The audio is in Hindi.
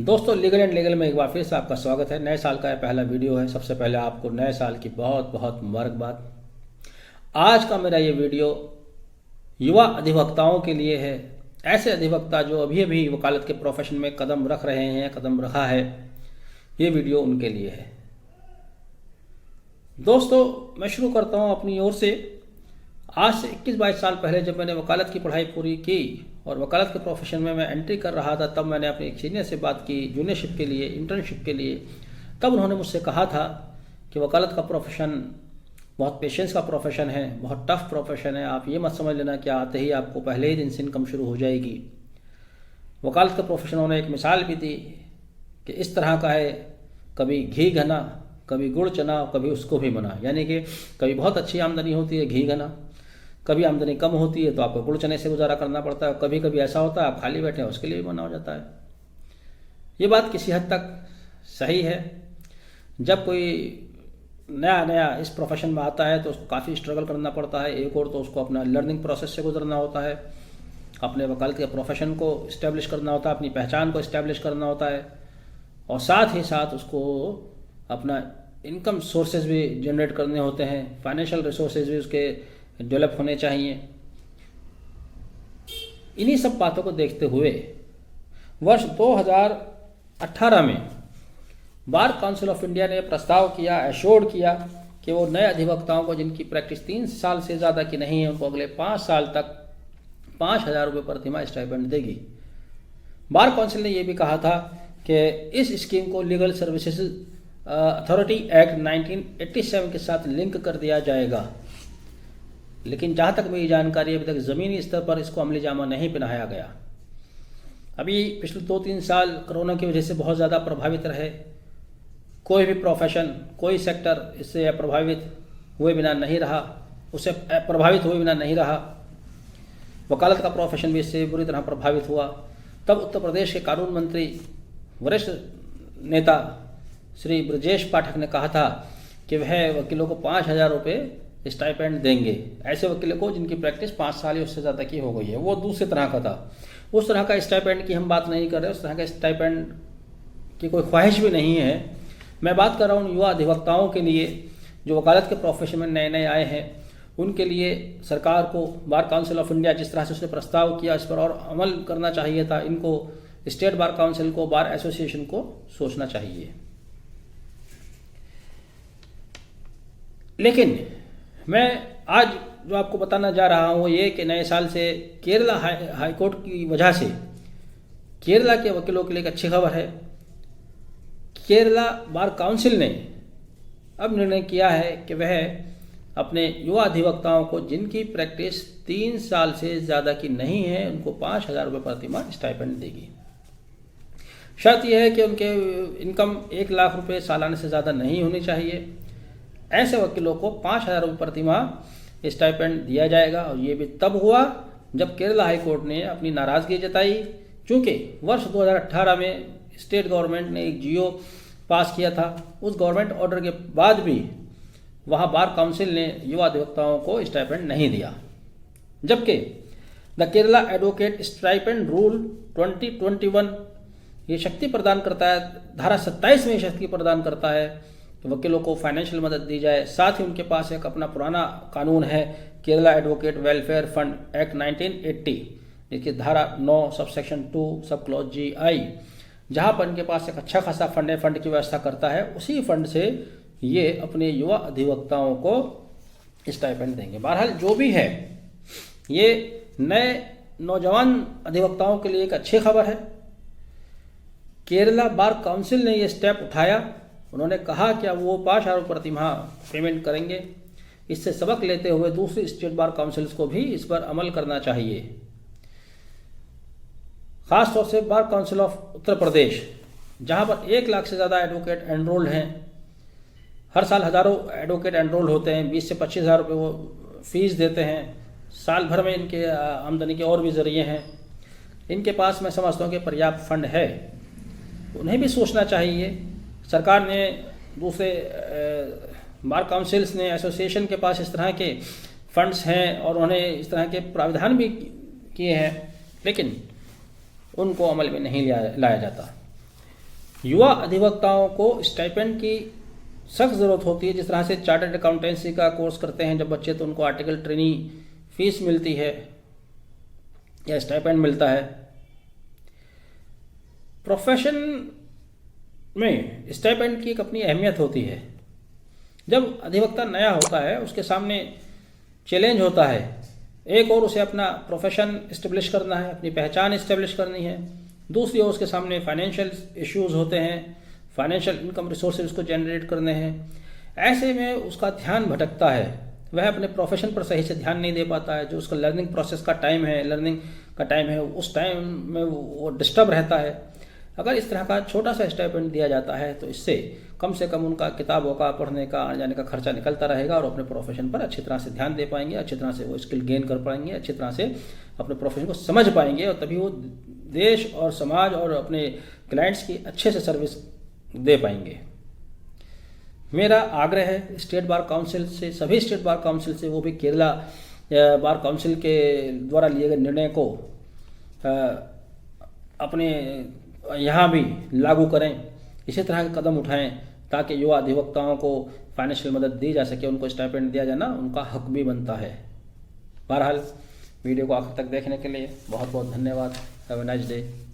दोस्तों लीगल एंड लीगल में एक बार फिर से आपका स्वागत है। नए साल का यह पहला वीडियो है। सबसे पहले आपको नए साल की बहुत बहुत मुबारकबाद। आज का मेरा ये वीडियो युवा अधिवक्ताओं के लिए है। ऐसे अधिवक्ता जो अभी अभी वकालत के प्रोफेशन में कदम रख रहे हैं, कदम रखा है, ये वीडियो उनके लिए है। दोस्तों मैं शुरू करता हूँ अपनी ओर से। आज से 21-22 साल पहले जब मैंने वकालत की पढ़ाई पूरी की और वकालत के प्रोफेशन में मैं एंट्री कर रहा था, तब मैंने अपने एक सीनियर से बात की जूनियरशिप के लिए, इंटर्नशिप के लिए। तब उन्होंने मुझसे कहा था कि वकालत का प्रोफेशन बहुत पेशेंस का प्रोफेशन है, बहुत टफ प्रोफेशन है। आप ये मत समझ लेना कि आते ही आपको पहले ही दिन से इनकम शुरू हो जाएगी। वकालत के प्रोफेशन उन्होंने एक मिसाल भी दी कि इस तरह का है, कभी घी घना, कभी गुड़ चना, कभी उसको भी मना। यानी कि कभी बहुत अच्छी आमदनी होती है घी घना, कभी आमदनी कम होती है तो आपको गुड़ चने से गुजारा करना पड़ता है। कभी कभी ऐसा होता है आप खाली बैठे हैं, उसके लिए भी मना हो जाता है। ये बात किसी हद तक सही है। जब कोई नया नया इस प्रोफेशन में आता है तो उसको काफ़ी स्ट्रगल करना पड़ता है। एक और तो उसको अपना लर्निंग प्रोसेस से गुजरना होता है, अपने वकालत के प्रोफेशन को इस्टेब्लिश करना होता है, अपनी पहचान को इस्टेब्लिश करना होता है, और साथ ही साथ उसको अपना इनकम सोर्सेज भी जनरेट करने होते हैं, फाइनेंशियल रिसोर्सेज भी उसके डेवलप होने चाहिए। इन्हीं सब बातों को देखते हुए वर्ष 2018 में बार काउंसिल ऑफ इंडिया ने प्रस्ताव किया, एश्योर्ड किया कि वो नए अधिवक्ताओं को जिनकी प्रैक्टिस 3 साल से ज़्यादा की नहीं है, उनको अगले 5 साल तक 5,000 रुपये प्रति माह स्टाइपेंड देगी। बार काउंसिल ने यह भी कहा था कि इस स्कीम को लीगल सर्विसेज अथॉरिटी एक्ट 1987 के साथ लिंक कर दिया जाएगा। लेकिन जहाँ तक मेरी जानकारी है, अभी तक ज़मीनी स्तर पर इसको अमली जामा नहीं पहनाया गया। अभी पिछले 2-3 साल कोरोना की वजह से बहुत ज़्यादा प्रभावित रहे। कोई भी प्रोफेशन, कोई सेक्टर इससे प्रभावित हुए बिना नहीं रहा, उससे प्रभावित हुए बिना नहीं रहा। वकालत का प्रोफेशन भी इससे बुरी तरह प्रभावित हुआ। तब उत्तर प्रदेश के कानून मंत्री, वरिष्ठ नेता श्री ब्रजेश पाठक ने कहा था कि वह वकीलों को 5,000 रुपये स्टाइपेंड देंगे, ऐसे वकीलों को जिनकी प्रैक्टिस 5 साल या उससे ज़्यादा की हो गई है। वो दूसरी तरह का था। उस तरह का स्टाइपेंड की हम बात नहीं कर रहे, उस तरह का स्टाइपेंड की कोई ख्वाहिश भी नहीं है। मैं बात कर रहा हूँ युवा अधिवक्ताओं के लिए जो वकालत के प्रोफेशन में नए नए आए हैं। उनके लिए सरकार को, बार काउंसिल ऑफ इंडिया जिस तरह से उसने प्रस्ताव किया, इस पर और अमल करना चाहिए था। इनको स्टेट बार काउंसिल को, बार एसोसिएशन को सोचना चाहिए। लेकिन मैं आज जो आपको बताना जा रहा हूँ ये कि नए साल से केरला हाई कोर्ट की वजह से केरला के वकीलों के लिए एक अच्छी खबर है। केरला बार काउंसिल ने अब निर्णय किया है कि वह अपने युवा अधिवक्ताओं को जिनकी प्रैक्टिस 3 साल से ज़्यादा की नहीं है, उनको 5,000 रुपये प्रति माह स्टाइपेंड देगी। शर्त यह है कि उनके इनकम 1 लाख रुपये सालाना से ज़्यादा नहीं होनी चाहिए। ऐसे वकीलों को 5,000 रुपये प्रति माह स्टाइपेंड दिया जाएगा। और ये भी तब हुआ जब केरला हाई कोर्ट ने अपनी नाराज़गी जताई, क्योंकि वर्ष 2018 में स्टेट गवर्नमेंट ने एक जियो पास किया था। उस गवर्नमेंट ऑर्डर के बाद भी वहाँ बार काउंसिल ने युवा अधिवक्ताओं को स्टाइपेंड नहीं दिया। जबकि the Kerala advocate stipend rule 2021 ये शक्ति प्रदान करता है, धारा 27 में शक्ति प्रदान करता है कि वकीलों को फाइनेंशियल मदद दी जाए। साथ ही उनके पास एक अपना पुराना कानून है, Kerala advocate welfare fund act 1980, जिसकी धारा 9 सबसेक्शन 2 सब क्लॉज GI, जहाँ पर इनके पास एक अच्छा खासा फंड की व्यवस्था करता है। उसी फंड से ये अपने युवा अधिवक्ताओं को स्टाइपेंड देंगे। बहरहाल जो भी है, ये नए नौजवान अधिवक्ताओं के लिए एक अच्छी खबर है। केरला बार काउंसिल ने ये स्टेप उठाया। उन्होंने कहा कि अब वो 5,000 रुपये प्रति माह पेमेंट करेंगे। इससे सबक लेते हुए दूसरी स्टेट बार काउंसिल्स को भी इस पर अमल करना चाहिए। खास तौर से bar council of Uttar Pradesh, जहां पर 1 लाख से ज़्यादा एडवोकेट एनरोल्ड हैं। हर साल हज़ारों एडवोकेट एनरोल होते हैं। 20 से 25,000 रुपये वो फीस देते हैं। साल भर में इनके आमदनी के और भी ज़रिए हैं। इनके पास मैं समझता हूँ कि पर्याप्त फंड है। उन्हें भी सोचना चाहिए। सरकार ने, दूसरे बार काउंसिल्स ने, एसोसिएशन के पास इस तरह के फंड्स हैं और उन्होंने इस तरह के प्रावधान भी किए हैं, लेकिन उनको अमल में नहीं लाया जाता। युवा अधिवक्ताओं को स्टाइपेंड की सख्त ज़रूरत होती है। जिस तरह से चार्टर्ड अकाउंटेंसी का कोर्स करते हैं जब बच्चे, तो उनको आर्टिकल ट्रेनी फीस मिलती है या स्टाइपेंड मिलता है। प्रोफेशन में स्टाइपेंड की एक अपनी अहमियत होती है। जब अधिवक्ता नया होता है उसके सामने चैलेंज होता है, एक और उसे अपना प्रोफेशन इस्टेब्लिश करना है, अपनी पहचान इस्टेब्लिश करनी है, दूसरी ओर उसके सामने फाइनेंशियल इश्यूज होते हैं, फाइनेंशियल इनकम रिसोर्सेज उसको जनरेट करने हैं। ऐसे में उसका ध्यान भटकता है, वह अपने प्रोफेशन पर सही से ध्यान नहीं दे पाता है। जो उसका लर्निंग प्रोसेस का टाइम है, लर्निंग का टाइम है, उस टाइम में वो डिस्टर्ब रहता है। अगर इस तरह का छोटा सा स्टाइपेंड दिया जाता है तो इससे कम से कम उनका किताबों का, पढ़ने का, आने जाने का खर्चा निकलता रहेगा और अपने प्रोफेशन पर अच्छी तरह से ध्यान दे पाएंगे, अच्छी तरह से वो स्किल गेन कर पाएंगे, अच्छी तरह से अपने प्रोफेशन को समझ पाएंगे, और तभी वो देश और समाज और अपने क्लाइंट्स की अच्छे से सर्विस दे पाएंगे। मेरा आग्रह है स्टेट बार काउंसिल से, सभी स्टेट बार काउंसिल से, वो भी केरला बार काउंसिल के द्वारा लिए गए निर्णय को अपने यहाँ भी लागू करें, इसी तरह के कदम उठाएं ताकि युवा अधिवक्ताओं को फाइनेंशियल मदद दी जा सके, उनको स्टाइपेंड दिया जाना उनका हक भी बनता है। बहरहाल वीडियो को आखिर तक देखने के लिए बहुत बहुत धन्यवाद। Have a nice day.